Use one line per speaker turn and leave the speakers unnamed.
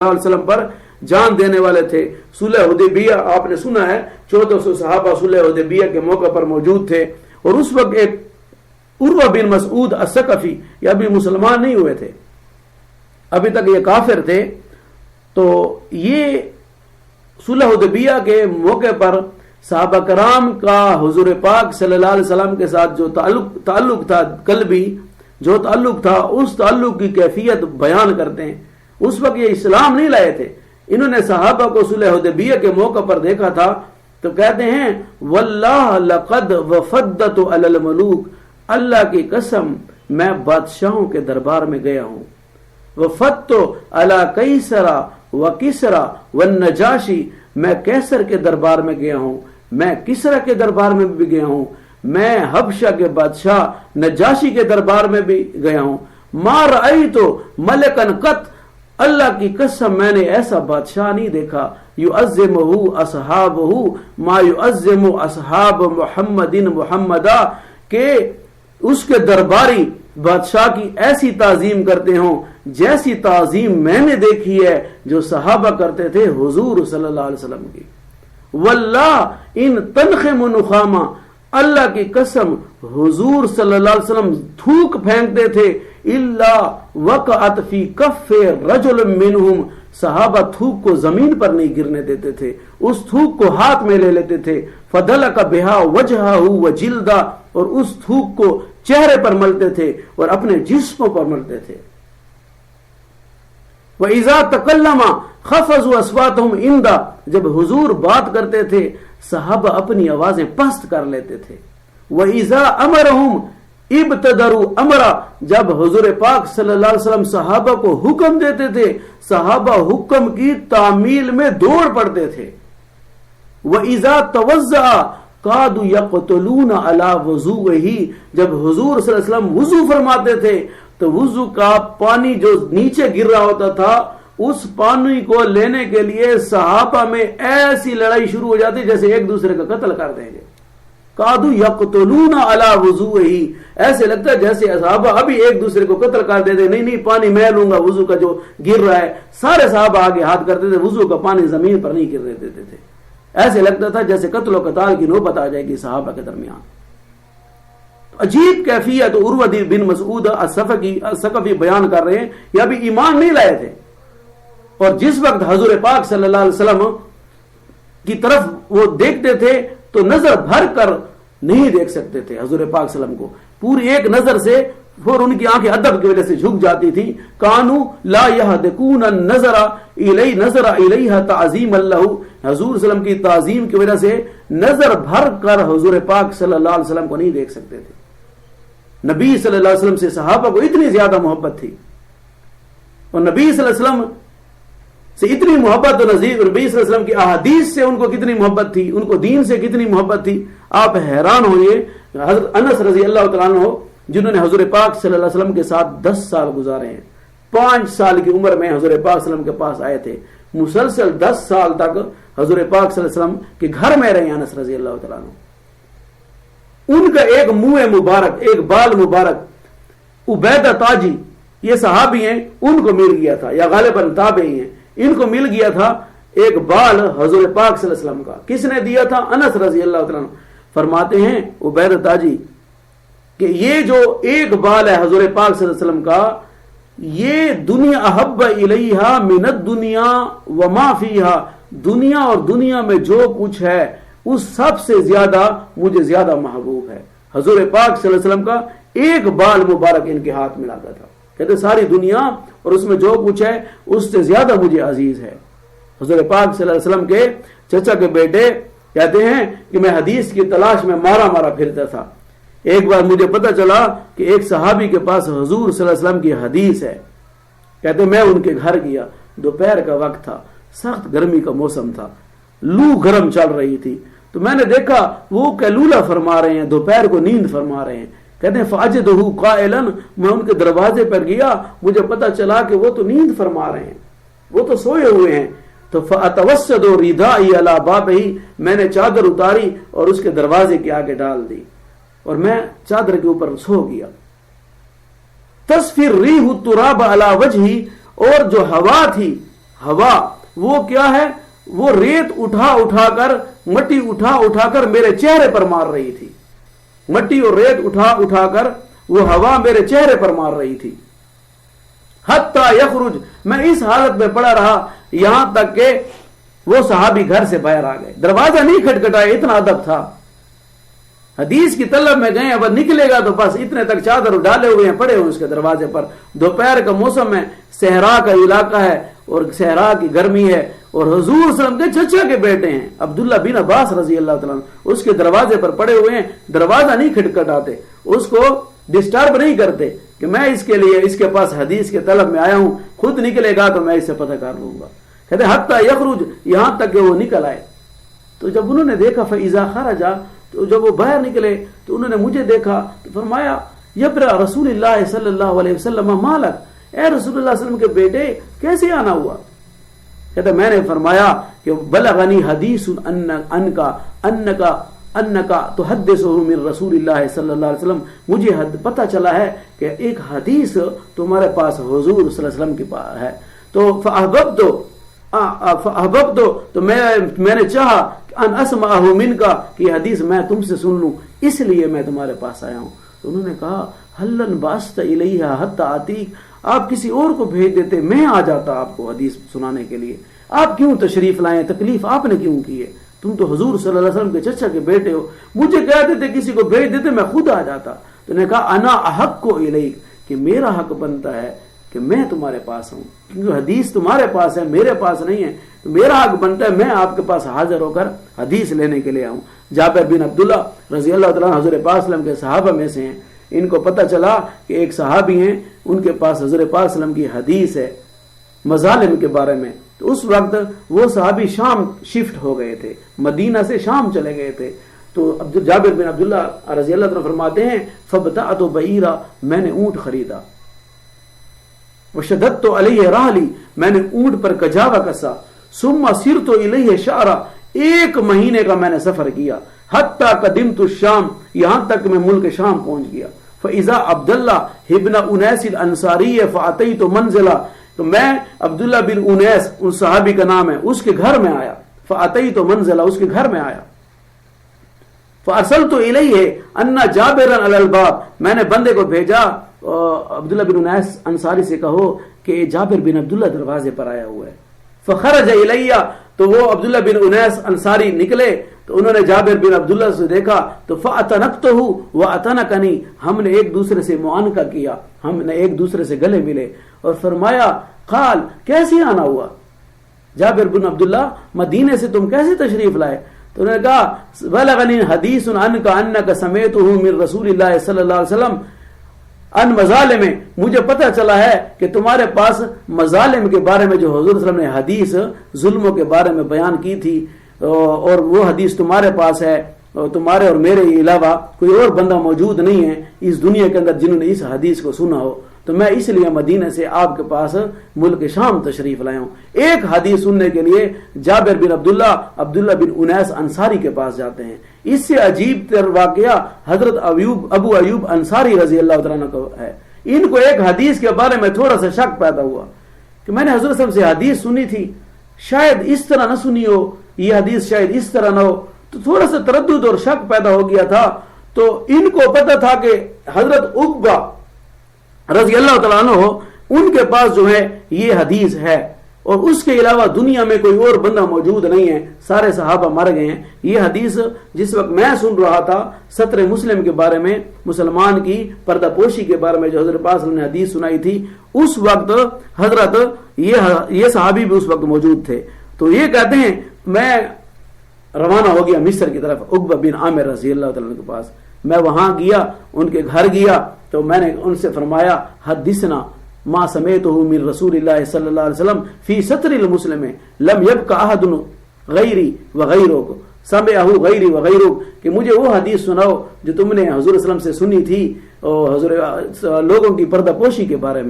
علیہ وسلم پر جان دینے والے تھے. صلح حدیبیہ آپ نے سنا ہے 1400 صحابہ صلح حدیبیہ کے موقع پر موجود تھے، اور اس وقت ایک عروہ بن مسعود الثقفی یہ ابھی مسلمان نہیں ہوئے تھے، ابھی تک یہ کافر تھے. تو یہ صلح حدیبیہ کے موقع پر صحابہ کرام کا حضور پاک صلی اللہ علیہ وسلم کے ساتھ جو تعلق تھا، قلبی جو تعلق تھا، اس تعلق کی کیفیت بیان کرتے ہیں. اس وقت یہ اسلام نہیں لائے تھے، انہوں نے صحابہ کو صلح حدیبیہ کے موقع پر دیکھا تھا تو کہتے ہیں واللہ لقد وفدت علی الملوک، اللہ کی قسم میں بادشاہوں کے دربار میں گیا ہوں. وفدت علی قیصر و کسرا والنجاشی، میں کیسر کے دربار میں گیا ہوں، میں کسرا کے دربار میں بھی گیا ہوں، میں حبشہ کے بادشاہ نجاشی کے دربار میں بھی گیا ہوں. ما رأیت ملکا قط، اللہ کی قسم میں نے ایسا بادشاہ نہیں دیکھا یعظمہ اصحابہ ما یعظم اصحاب محمد محمدا، کہ اس کے درباری بادشاہ کی ایسی تعظیم کرتے ہوں جیسی تعظیم میں نے دیکھی ہے جو صحابہ کرتے تھے حضور صلی اللہ علیہ وسلم کی. واللہ ان تنخم نخامہ، اللہ کی قسم حضور صلی اللہ علیہ وسلم تھوک پھینکتے تھے الا وقعت فی کف رجل منہم، صحابہ تھوک کو زمین پر نہیں گرنے دیتے تھے، اس تھوک کو ہاتھ میں لے لیتے تھے. فدلک بہا وجہہ وجلدہ، اور اس تھوک کو چہرے پر ملتے تھے اور اپنے جسموں پر ملتے تھے. وَإِذَا تَكَلَّمَ خَفَضُوا أَصْوَاتَهُمْ عِنْدَ، جب حضور بات کرتے تھے صحابہ اپنی آوازیں پست کر لیتے تھے. وَإِذَا أَمَرَهُمْ ابتدروا امرا، جب حضور پاک صلی اللہ علیہ وسلم صحابہ کو حکم دیتے تھے صحابہ حکم کی تعمیل میں دوڑ پڑتے تھے. وَإِذَا تَوَضَّأَ قَادُوا يَقْتُلُونَ عَلَى وُضُوئِهِ، جب حضور صلی اللہ علیہ وسلم وضو فرماتے تھے تو وضو کا پانی جو نیچے گر رہا ہوتا تھا اس پانی کو لینے کے لیے صحابہ میں ایسی لڑائی شروع ہو جاتی جیسے ایک دوسرے کا قتل کر دیں گے. قَادُوا يَقْتُلُونَ عَلَى وُضُوئِهِ، ایسے لگتا ہے جیسے صحابہ ابھی ایک دوسرے کو قتل کر دیتے. نہیں پانی میں لوں گا، وضو کا جو گر رہا ہے. سارے صحابہ آگے ہاتھ کرتے تھے، وضو کا پانی زمین پر نہیں گرنے دیتے تھے. ایسے لگتا تھا جیسے قتل و قتال کی نوبت آ جائے گی صحابہ کے درمیان. عجیب کیفیت عروہ بن مسعود الثقفی بیان کر رہے ہیں، یہ ابھی ایمان نہیں لائے تھے، اور جس وقت حضور پاک صلی اللہ علیہ وسلم کی طرف وہ دیکھتے تھے تو نظر بھر کر نہیں دیکھ سکتے تھے حضور پاک صلی اللہ علیہ وسلم کو. پوری ایک نظر سے پھر ان کی آنکھیں ادب کی وجہ سے جھک جاتی تھی. کانو لا یہدکون النظر الیہ تعظیم اللہ، حضور صلی اللہ علیہ وسلم کی تعظیم کی وجہ سے نظر بھر کر حضور پاک صلی اللہ علیہ وسلم کو نہیں دیکھ سکتے تھے. نبی صلی اللہ علیہ وسلم سے صحابہ کو اتنی زیادہ محبت تھی، اور نبی صلی اللہ علیہ وسلم سے اتنی محبت، اور نبی صلی اللہ علیہ وسلم کی احادیث سے ان کو کتنی محبت تھی، ان کو دین سے کتنی محبت تھی. آپ حیران ہوئے. حضرت انس رضی اللہ تعالیٰ عنہ جنہوں نے حضور پاک صلی اللہ علیہ وسلم کے ساتھ 10 سال گزارے ہیں، 5 سال کی عمر میں حضور پاک صلی اللہ علیہ وسلم کے پاس آئے تھے، مسلسل 10 سال تک حضور پاک صلی اللہ علیہ وسلم کے گھر میں رہے انس رضی اللہ تعالیٰ عنہ. ان کا ایک منہ مبارک، ایک بال مبارک عبیدہ تاجی، یہ صحابی ہیں، ان کو مل گیا تھا، یا غالباً تابعی ہیں، ان کو مل گیا تھا ایک بال حضور پاک صلی اللہ علیہ وسلم کا. کس نے دیا تھا؟ انس رضی اللہ تعالیٰ عنہ. فرماتے ہیں عبیدہ تاجی کہ یہ جو ایک بال ہے حضور پاک صلی اللہ علیہ وسلم کا، یہ دنیا احب الیہا من الدنیا وما فیہا، دنیا اور دنیا میں جو کچھ ہے اس سب سے زیادہ مجھے زیادہ محبوب ہے. حضور پاک صلی اللہ علیہ وسلم کا ایک بال مبارک ان کے ہاتھ میں لاتا تھا، کہتے ساری دنیا اور اس میں جو کچھ ہے اس سے زیادہ مجھے عزیز ہے. حضور پاک صلی اللہ علیہ وسلم کے چچا کے بیٹے کہتے ہیں کہ میں حدیث کی تلاش میں مارا پھرتا تھا. ایک بار مجھے پتا چلا کہ ایک صحابی کے پاس حضور صلی اللہ علیہ وسلم کی حدیث ہے. کہتے میں ان کے گھر گیا، دوپہر کا وقت تھا، سخت گرمی کا موسم تھا، لو گرم چل رہی تھی. تو میں نے دیکھا وہ کیلولہ فرما رہے ہیں، دوپہر کو نیند فرما رہے ہیں. کہتے ہیں فاجدہ قائلا، میں ان کے دروازے پر گیا، مجھے پتا چلا کہ وہ تو نیند فرما رہے ہیں، وہ تو سوئے ہوئے ہیں. تو فاتوسد ردائی علی بابہ، میں نے چادر اتاری اور اس کے دروازے کے آگے ڈال دی اور میں چادر کے اوپر سو گیا. تصفر ریح التراب علی وجہی، اور جو ہوا تھی ہوا وہ کیا ہے؟ وہ ریت اٹھا اٹھا کر، مٹی اٹھا اٹھا کر میرے چہرے پر مار رہی تھی. مٹی اور ریت اٹھا اٹھا کر وہ ہوا میرے چہرے پر مار رہی تھی. حتی یخرج، میں اس حالت میں پڑا رہا یہاں تک کہ وہ صحابی گھر سے باہر آ گئے. دروازہ نہیں کھٹکھٹایا، اتنا ادب تھا. حدیث کی طلب میں گئے، اب نکلے گا تو بس اتنے تک چادر ڈالے ہوئے ہیں، پڑے ہوئے اس کے دروازے پر. دوپہر کا موسم ہے، صحرا کا علاقہ ہے اور صحرا کی گرمی ہے، اور حضور صلی اللہ علیہ وسلم کے چچا کے بیٹے ہیں عبداللہ بن عباس رضی اللہ تعالیٰ عنہ اس کے دروازے پر پڑے ہوئے ہیں. دروازہ نہیں کھٹکھٹاتے، اس کو ڈسٹرب نہیں کرتے کہ میں اس کے لیے اس کے پاس حدیث کے طلب میں آیا ہوں، خود نکلے گا تو میں اس سے پتہ کر لوں گا. کہتے حتی یخرج، یہاں تک کہ وہ نکل آئے. تو جب انہوں نے دیکھا فاذا خرج، تو جب وہ باہر نکلے تو انہوں نے مجھے دیکھا تو فرمایا یبرا رسول اللہ صلی اللہ علیہ وسلم مالک، اے رسول اللہ صلی اللہ علیہ وسلم کے بیٹے کیسے آنا ہوا؟ کہتا میں نے فرمایا کہ بلغنی حدیث انکا تحدثہ من رسول اللہ صلی اللہ علیہ وسلم، مجھے پتہ چلا ہے کہ ایک حدیث تمہارے پاس حضور صلی اللہ علیہ وسلم کے پاس ہے. تو فاحببت، تو میں نے چاہا ان اسمعہ منکا کہ یہ حدیث میں تم سے سن لوں، اس لیے میں تمہارے پاس آیا ہوں. تو انہوں نے کہا ہلن باسط الیہ حتی آتیک، آپ کسی اور کو بھیج دیتے، میں آ جاتا آپ کو حدیث سنانے کے لیے. آپ کیوں تشریف لائیں؟ تکلیف آپ نے کیوں کی ہے؟ تم تو حضور صلی اللہ علیہ وسلم کے چچا کے بیٹے ہو. مجھے کہہ دیتے، کسی کو بھیج دیتے، میں خود آ جاتا. تو نے کہا انا احق الیک، کہ میرا حق بنتا ہے کہ میں تمہارے پاس ہوں، کیونکہ حدیث تمہارے پاس ہے، میرے پاس نہیں ہے. تو میرا حق بنتا ہے میں آپ کے پاس حاضر ہو کر حدیث لینے کے لیے آؤں. جابر بن عبداللہ رضی اللہ تعالیٰ حضور پاک صلی اللہ علیہ وسلم کے صحابہ میں سے ہیں. ان کو پتہ چلا کہ ایک صحابی ہیں، ان کے پاس حضور پاک صلی اللہ علیہ وسلم کی حدیث ہے مظالم کے بارے میں. تو اس وقت وہ صحابی شام شفٹ ہو گئے تھے، مدینہ سے شام چلے گئے تھے. تو جابر بن عبداللہ رضی اللہ عنہ فرماتے ہیں فبتعت بعیرا، میں نے اونٹ خریدا، وشددت علیہ راحلی، میں نے اونٹ پر کجاوا کسا، ثم سرت الیہ شعرا، 1 مہینے کا میں نے سفر کیا، حتی قدمت الشام، یہاں تک میں ملک شام پہنچ گیا. فاذا عبداللہ ابن انیس الانصاری فاتیت منزلہ، تو میں عبداللہ بن انیس، ان صحابی کا نام ہے، اس کے گھر میں آیا. فاتیت منزلہ، اس کے گھر میں آیا. فارسلت الیہ ان جابرا علی الباب، میں نے بندے کو بھیجا عبداللہ بن انیس انصاری سے کہو کہ جابر بن عبداللہ دروازے پر آیا ہوا ہے. فخرج الیہ، تو وہ عبداللہ بن انیس انصاری نکلے تو انہوں نے جابر بن عبداللہ سے دیکھا تو فاتنقتہ واتنقنی، ہم نے ایک دوسرے سے معانقہ کیا، ہم نے ایک دوسرے سے گلے ملے. اور فرمایا قال کیسے آنا ہوا؟ جابر بن عبداللہ مدینے سے تم کیسے تشریف لائے؟ تو انہوں نے کہا بلغنی حدیث عنک انک سمعتہ من رسول اللہ صلی اللہ علیہ وسلم ان مظالم، مجھے پتہ چلا ہے کہ تمہارے پاس مظالم کے بارے میں جو حضور صلی اللہ علیہ وسلم نے حدیث ظلموں کے بارے میں بیان کی تھی، اور وہ حدیث تمہارے پاس ہے، اور تمہارے اور میرے علاوہ کوئی اور بندہ موجود نہیں ہے اس دنیا کے اندر جنہوں نے اس حدیث کو سنا ہو. تو میں اس لیے مدینہ سے آپ کے پاس ملک شام تشریف لایا ہوں. ایک حدیث سننے کے لیے جابر بن عبداللہ بن انیس انصاری کے پاس جاتے ہیں. اس سے عجیب تر واقعہ حضرت ابو ایوب انصاری رضی اللہ تعالیٰ عنہ کو ہے. ان کو ایک حدیث کے بارے میں تھوڑا سا شک پیدا ہوا کہ میں نے حضرت صلی اللہ علیہ وسلم سے حدیث سنی تھی، شاید اس طرح نہ سنی ہو، یہ حدیث شاید اس طرح نہ ہو. تو تھوڑا سا تردد اور شک پیدا ہو گیا تھا. تو ان کو پتہ تھا کہ حضرت عقبہ رضی اللہ تعالیٰ عنہ ان کے پاس جو ہے یہ حدیث ہے، اور اس کے علاوہ دنیا میں کوئی اور بندہ موجود نہیں ہے، سارے صحابہ مر گئے ہیں. یہ حدیث جس وقت میں سن رہا تھا سطر مسلم کے بارے میں، مسلمان کی پردہ پوشی کے بارے میں جو حضرت پاک نے حدیث سنائی تھی، اس وقت حضرت یہ صحابی بھی اس وقت موجود تھے. تو یہ کہتے ہیں میں روانہ ہو گیا مصر کی طرف عقبہ بن عامر رضی اللہ تعالیٰ کے پاس. میں وہاں گیا، ان کے گھر گیا، تو میں نے ان سے فرمایا حدثنا ما سمعتہ من رسول اللہ صلی اللہ علیہ وسلم فی سطر المسلم لم یبق احد غیری وغیرک سمعہ غیری وغیرک، کہ مجھے وہ حدیث سناؤ جو تم نے حضور صلی اللہ علیہ وسلم سے سنی تھی اور حضور لوگوں کی پردہ پوشی کے بارے میں.